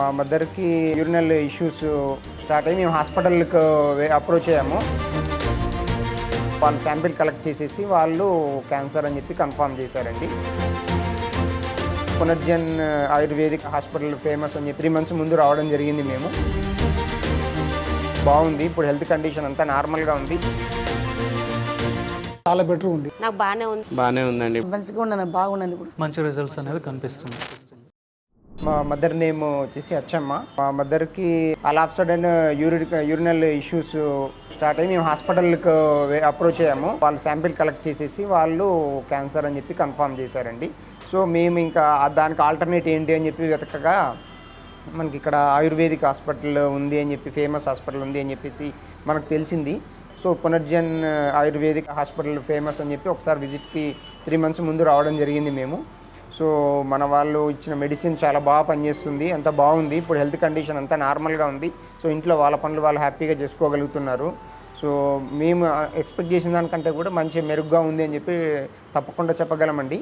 మా మదర్కి urinal issues start అయ్యి మేము హాస్పిటల్కి అప్రోచ్ అయ్యాము. వాళ్ళు శాంపిల్ కలెక్ట్ చేసేసి వాళ్ళు క్యాన్సర్ అని చెప్పి కన్ఫర్మ్ చేశారండి. పునర్జన్ ఆయుర్వేదిక్ హాస్పిటల్ ఫేమస్ అని చెప్పి 3 months ముందు రావడం జరిగింది. మేము బాగుంది, ఇప్పుడు హెల్త్ కండిషన్ అంతా నార్మల్గా ఉంది. చాలా బెటర్ ఉంది. నాకు బాగానే ఉందండి. మంచిగా ఉన్నాను, బాగున్నాను. ఇప్పుడు మంచి రిజల్ట్స్ అనేది కనిపిస్తుంది. మా మదర్ నేమ్ వచ్చేసి అచ్చమ్మ. మా మదర్కి all of sudden urinal issues start అయ్యి మేము హాస్పిటల్కి అప్రోచ్ అయ్యాము. వాళ్ళు శాంపిల్ కలెక్ట్ చేసేసి వాళ్ళు క్యాన్సర్ అని చెప్పి కన్ఫర్మ్ చేశారండి. సో మేము ఇంకా దానికి ఆల్టర్నేట్ ఏంటి అని చెప్పి వెతకగా మనకి ఇక్కడ ఆయుర్వేదిక్ హాస్పిటల్ ఉంది అని చెప్పి, ఫేమస్ హాస్పిటల్ ఉంది అని చెప్పేసి మనకు తెలిసింది. సో పునర్జన్ ఆయుర్వేదిక్ హాస్పిటల్ ఫేమస్ అని చెప్పి ఒకసారి విజిట్కి 3 months ముందు రావడం జరిగింది మేము. సో మన వాళ్ళు ఇచ్చిన మెడిసిన్ చాలా బాగా పనిచేస్తుంది, అంత బాగుంది, ఇప్పుడు హెల్త్ కండిషన్ అంతా నార్మల్గా ఉంది. సో ఇంట్లో వాళ్ళ పనులు వాళ్ళు హ్యాపీగా చేసుకోగలుగుతున్నారు. సో మేము ఎక్స్పెక్ట్ చేసిన దానికంటే కూడా మంచి మెరుగ్గా ఉంది అని చెప్పి తప్పకుండా చెప్పగలమండి.